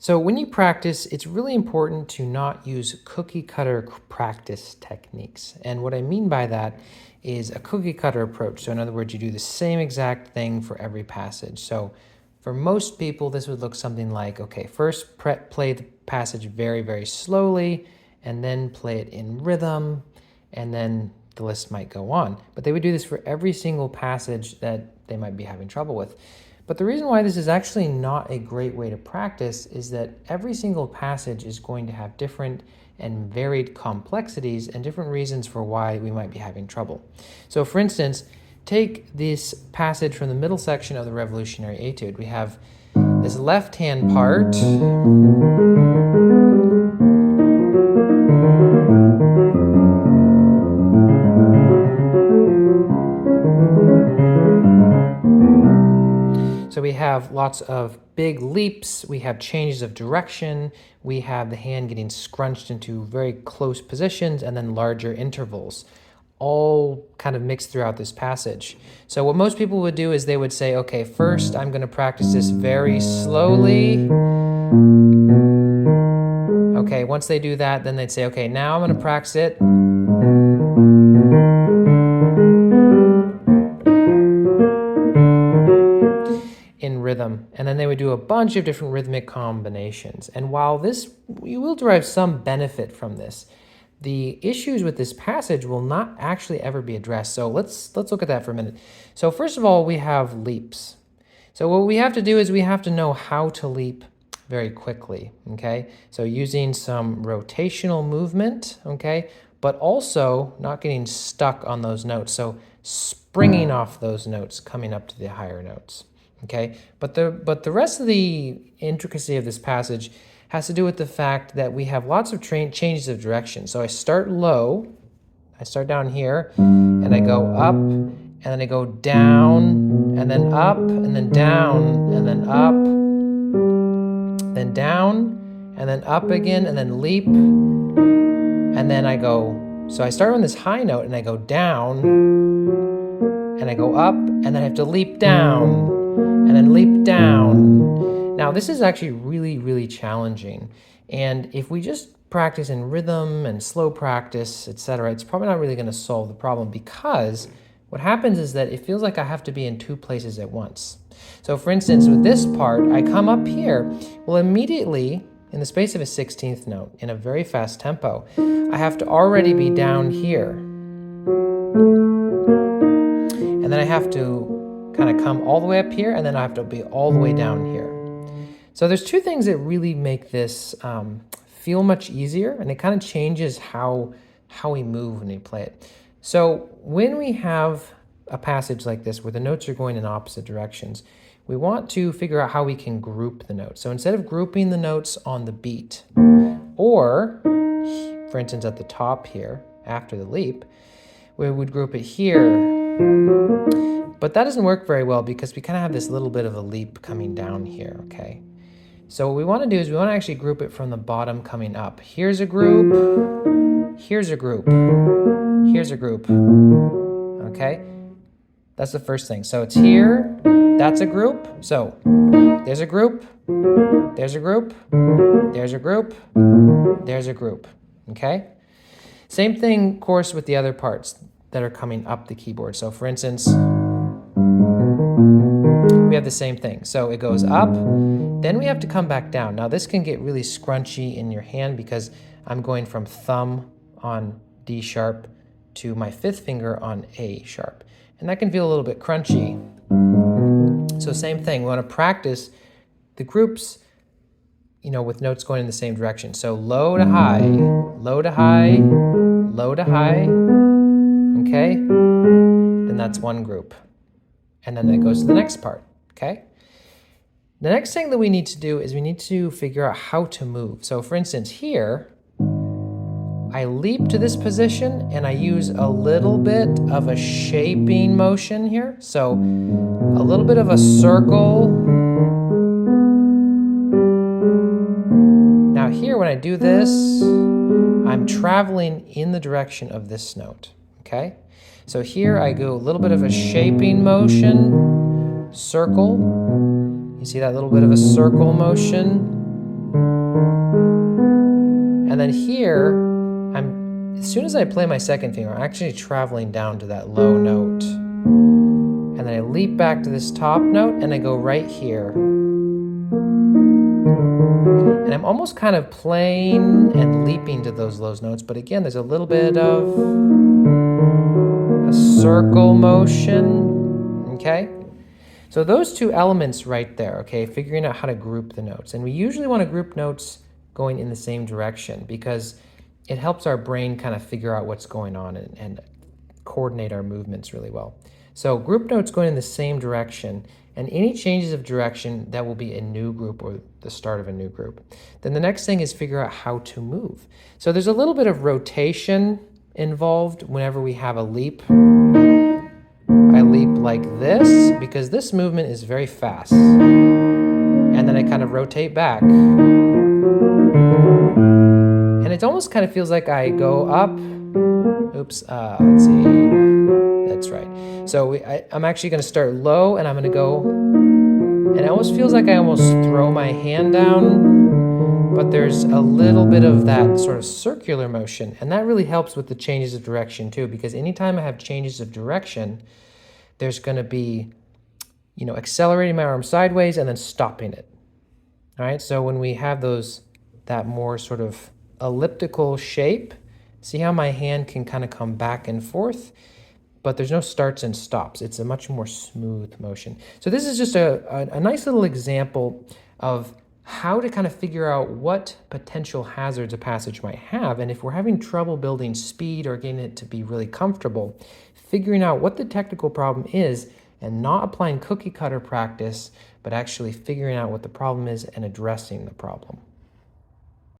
So when you practice, it's really important to not use cookie cutter practice techniques. And what I mean by that is a cookie cutter approach. So in other words, you do the same exact thing for every passage. So for most people, this would look something like, okay, first play the passage very, very slowly, and then play it in rhythm, and then the list might go on. But they would do this for every single passage that they might be having trouble with. But the reason why this is actually not a great way to practice is that every single passage is going to have different and varied complexities and different reasons for why we might be having trouble. So for instance, take this passage from the middle section of the Revolutionary Etude. We have this left-hand part. So we have lots of big leaps, we have changes of direction, we have the hand getting scrunched into very close positions, and then larger intervals, all kind of mixed throughout this passage. So what most people would do is they would say, okay, first I'm going to practice this very slowly. Okay, once they do that, then they'd say, okay, now I'm going to practice it in rhythm, and then they would do a bunch of different rhythmic combinations. And while this, you will derive some benefit from this, the issues with this passage will not actually ever be addressed. So let's look at that for a minute. So first of all, we have leaps. So what we have to do is we have to know how to leap very quickly, okay? So using some rotational movement, okay? But also not getting stuck on those notes. So springing off those notes, coming up to the higher notes. Okay, but the rest of the intricacy of this passage has to do with the fact that we have lots of changes of direction. So I start low, I start down here, and I go up, and then I go down, and then up, and then down, and then up, then down, and then up again, and then leap, and then I go, so I start on this high note, and I go down, and I go up, and then I have to leap down, and then leap down. Now this is actually really, really challenging. And if we just practice in rhythm and slow practice, etc., it's probably not really going to solve the problem, because what happens is that it feels like I have to be in two places at once. So for instance, with this part, I come up here. Well, immediately, in the space of a 16th note, in a very fast tempo, I have to already be down here. And then I have to kind of come all the way up here, and then I have to be all the way down here. So there's two things that really make this feel much easier, and it kind of changes how we move when we play it. So when we have a passage like this where the notes are going in opposite directions, we want to figure out how we can group the notes. So instead of grouping the notes on the beat, or for instance at the top here after the leap, we would group it here. But that doesn't work very well because we kind of have this little bit of a leap coming down here, okay? So what we want to do is we want to actually group it from the bottom coming up. Here's a group, here's a group, here's a group, okay? That's the first thing. So it's here, that's a group. So there's a group, there's a group, there's a group, there's a group, okay? Same thing, of course, with the other parts that are coming up the keyboard. So for instance, we have the same thing. So it goes up, then we have to come back down. Now this can get really scrunchy in your hand because I'm going from thumb on D sharp to my fifth finger on A sharp. And that can feel a little bit crunchy. So same thing, we want to practice the groups, you know, with notes going in the same direction. So low to high, low to high, low to high, okay? Then that's one group. And then that goes to the next part, okay? The next thing that we need to do is we need to figure out how to move. So for instance, here, I leap to this position and I use a little bit of a shaping motion here. So a little bit of a circle. Now here, when I do this, I'm traveling in the direction of this note, okay? So here I go a little bit of a shaping motion, circle. You see that little bit of a circle motion? And then here, as soon as I play my second finger, I'm actually traveling down to that low note. And then I leap back to this top note and I go right here. And I'm almost kind of playing and leaping to those low notes, but again, there's a little bit of a circle motion, okay? So those two elements right there, okay, figuring out how to group the notes. And we usually want to group notes going in the same direction because it helps our brain kind of figure out what's going on and coordinate our movements really well. So group notes going in the same direction, and any changes of direction, that will be a new group or the start of a new group. Then the next thing is figure out how to move. So there's a little bit of rotation involved whenever we have a leap. I leap like this because this movement is very fast. And then I kind of rotate back. And it almost kind of feels like I go up. Oops, let's see. That's right. So I'm actually going to start low and I'm going to go. And it almost feels like I almost throw my hand down. But there's a little bit of that sort of circular motion. And that really helps with the changes of direction too. Because anytime I have changes of direction, there's going to be, accelerating my arm sideways and then stopping it. All right, so when we have that more sort of elliptical shape, see how my hand can kind of come back and forth, but there's no starts and stops. It's a much more smooth motion. So this is just a nice little example of how to kind of figure out what potential hazards a passage might have. And if we're having trouble building speed or getting it to be really comfortable, figuring out what the technical problem is and not applying cookie cutter practice, but actually figuring out what the problem is and addressing the problem.